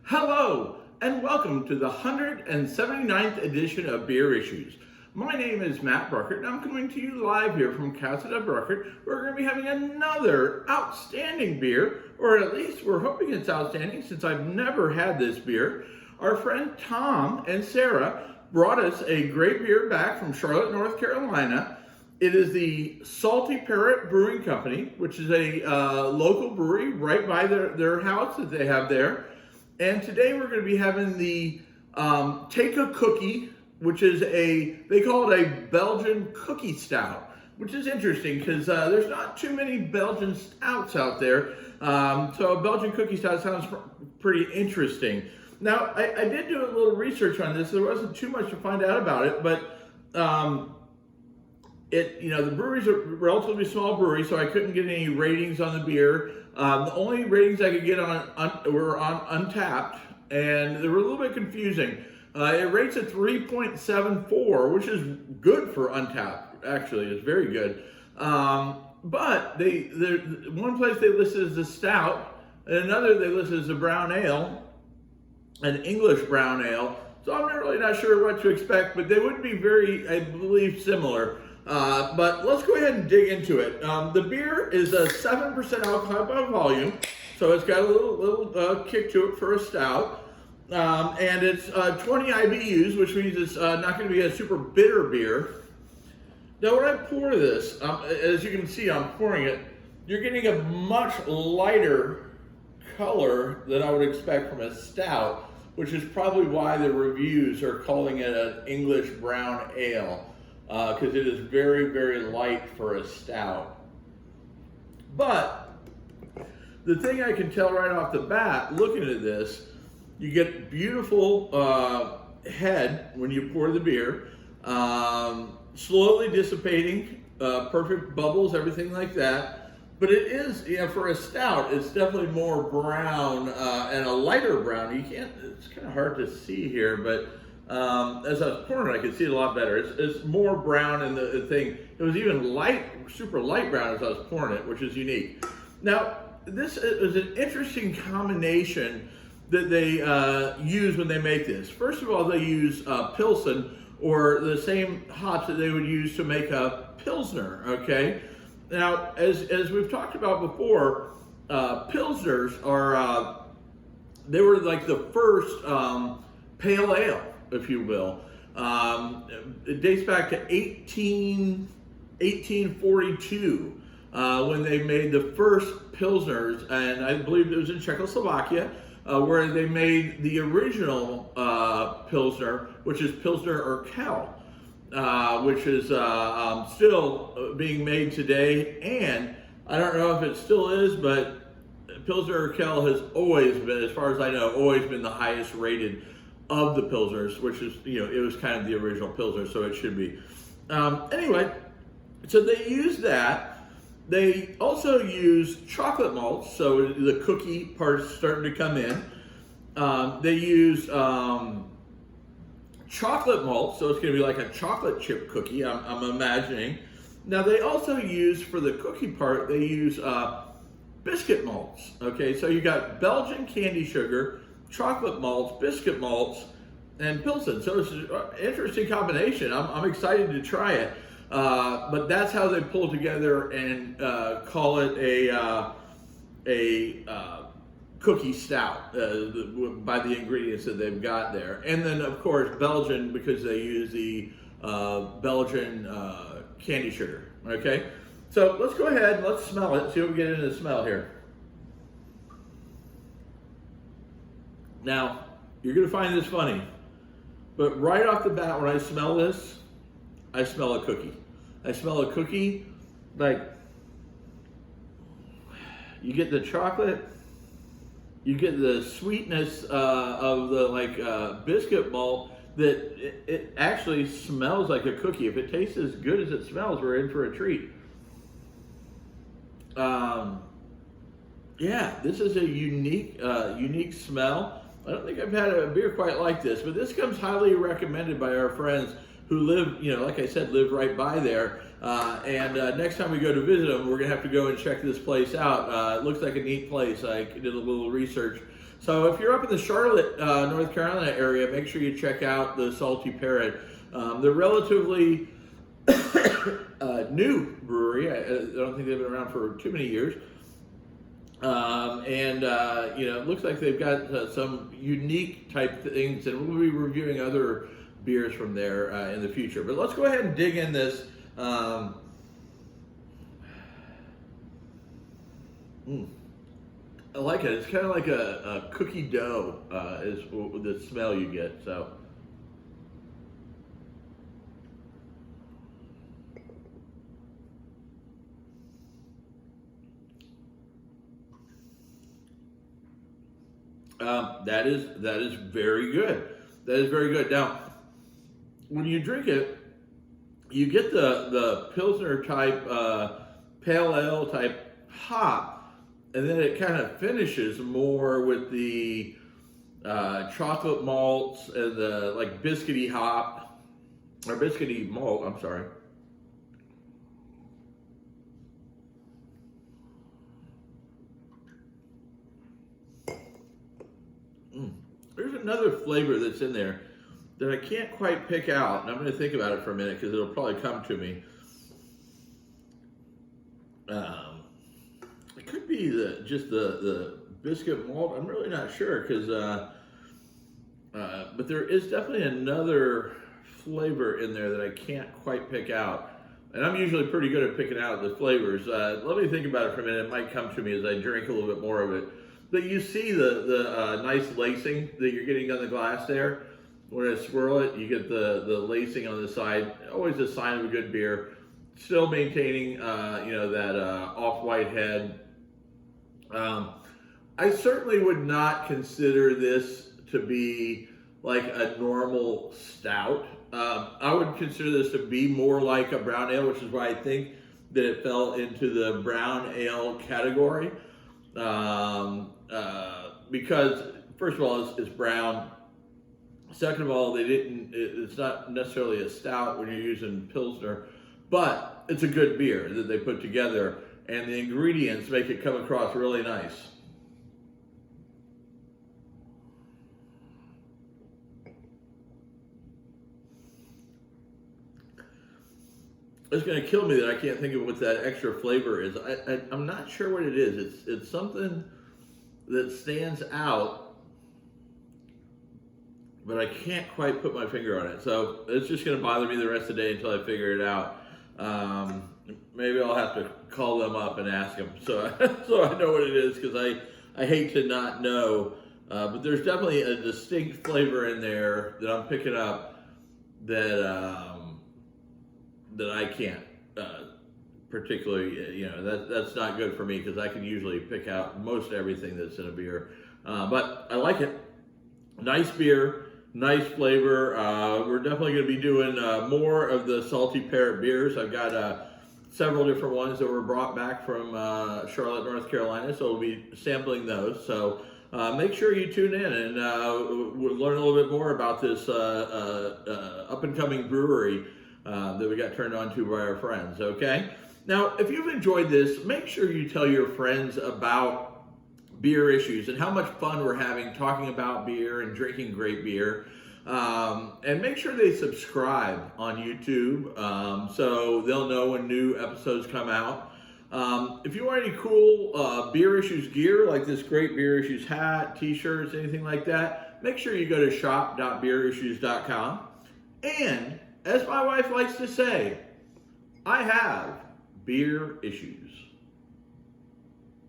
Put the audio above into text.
Hello, and welcome to the 179th edition of Beer Issues. My name is Matt Bruckert, and I'm coming to you live here from Casa de Bruckert. We're going to be having another outstanding beer, or at least we're hoping it's outstanding since I've never had this beer. Our friend Tom and Sarah brought us a great beer back from Charlotte, North Carolina. It is the Salty Parrot Brewing Company, which is a local brewery right by their house that they have there. And today we're going to be having the Take a Cookie, which is they call it a Belgian Cookie Stout, which is interesting because there's not too many Belgian stouts out there. So a Belgian Cookie Stout sounds pretty interesting. Now, I did do a little research on this. There wasn't too much to find out about it, but the brewery's a relatively small brewery, so I couldn't get any ratings on the beer. The only ratings I could get were on Untapped, and they were a little bit confusing. It rates at 3.74, which is good for Untapped. Actually, it's very good. But one place they listed as a stout, and another they listed as a brown ale, an English brown ale. So I'm really not sure what to expect, but they would be very, I believe, similar. But let's go ahead and dig into it. The beer is a 7% alcohol by volume, so it's got a little kick to it for a stout. And it's 20 IBUs, which means it's not going to be a super bitter beer. Now, when I pour this, as you can see, I'm pouring it, you're getting a much lighter color than I would expect from a stout, which is probably why the reviews are calling it an English brown ale. Because it is very, very light for a stout. But the thing I can tell right off the bat, looking at this, you get beautiful head when you pour the beer, slowly dissipating, perfect bubbles, everything like that. But it is, for a stout, it's definitely more brown and a lighter brown. It's kind of hard to see here, but as I was pouring it, I could see it a lot better. It's more brown, and the thing, it was even light, super light brown as I was pouring it, which is unique. Now, this is an interesting combination that they use when they make this. First of all, they use Pilsen, or the same hops that they would use to make a Pilsner, okay? Now, as we've talked about before, Pilsners they were like the first pale ale, if you will. It dates back to 1842 when they made the first Pilsners, and I believe it was in Czechoslovakia, where they made the original Pilsner, which is Pilsner Urquell, which is still being made today, and I don't know if it still is, but Pilsner Urquell has always been, as far as I know, always been the highest rated of the Pilsners, which is, it was kind of the original Pilsner, so it should be. Anyway, so they use that. They also use chocolate malts, so the cookie part's starting to come in. They use chocolate malt, so it's going to be like a chocolate chip cookie, I'm imagining. Now, they also use, for the cookie part, they use biscuit malts. Okay, so you got Belgian candy sugar, chocolate malts, biscuit malts, and Pilsen. So it's an interesting combination. I'm excited to try it. But that's how they pull together and call it a cookie stout by the ingredients that they've got there. And then, of course, Belgian, because they use the Belgian candy sugar. Okay? So let's go ahead and let's smell it, see what we get into the smell here. Now, you're going to find this funny, but right off the bat, when I smell this, I smell a cookie. I smell a cookie, like, you get the chocolate, you get the sweetness of the biscuit malt, that it actually smells like a cookie. If it tastes as good as it smells, we're in for a treat. Yeah, this is a unique smell. I don't think I've had a beer quite like this, but this comes highly recommended by our friends who live, like I said, live right by there. And next time we go to visit them, we're going to have to go and check this place out. It looks like a neat place. I did a little research So if you're up in the Charlotte, North Carolina area, make sure you check out the Salty Parrot. They're relatively new brewery. I don't think they've been around for too many years. It looks like they've got some unique type things, and we'll be reviewing other beers from there in the future. But let's go ahead and dig in this. I like it. It's kind of like a cookie dough is the smell you get. So. That is very good. That is very good. Now, when you drink it, you get the Pilsner type, pale ale type hop, and then it kind of finishes more with the chocolate malts and the like biscuity hop, or biscuity malt, I'm sorry. There's another flavor that's in there that I can't quite pick out, and I'm going to think about it for a minute because it'll probably come to me. It could be just the biscuit malt. I'm really not sure because, but there is definitely another flavor in there that I can't quite pick out. And I'm usually pretty good at picking out the flavors. Let me think about it for a minute. It might come to me as I drink a little bit more of it. But you see the nice lacing that you're getting on the glass there. When I swirl it, you get the lacing on the side. Always a sign of a good beer. Still maintaining, that off-white head. I certainly would not consider this to be like a normal stout. I would consider this to be more like a brown ale, which is why I think that it fell into the brown ale category. Because first of all, it's brown. Second of all, it's not necessarily a stout when you're using Pilsner, but it's a good beer that they put together, and the ingredients make it come across really nice. It's going to kill me that I can't think of what that extra flavor is. I'm not sure what it is. It's something that stands out, but I can't quite put my finger on it. So it's just going to bother me the rest of the day until I figure it out. Maybe I'll have to call them up and ask them so I know what it is, because I hate to not know. But there's definitely a distinct flavor in there that I'm picking up that I can't particularly, that's not good for me, because I can usually pick out most everything that's in a beer. But I like it. Nice beer, nice flavor. We're definitely going to be doing more of the Salty Parrot beers. I've got several different ones that were brought back from Charlotte, North Carolina, so we'll be sampling those. So make sure you tune in and we'll learn a little bit more about this up-and-coming brewery that we got turned on to by our friends, okay? Now, if you've enjoyed this, make sure you tell your friends about Beer Issues and how much fun we're having talking about beer and drinking great beer. And make sure they subscribe on YouTube so they'll know when new episodes come out. If you want any cool Beer Issues gear, like this great Beer Issues hat, t-shirts, anything like that, make sure you go to shop.beerissues.com. And as my wife likes to say, I have beer issues.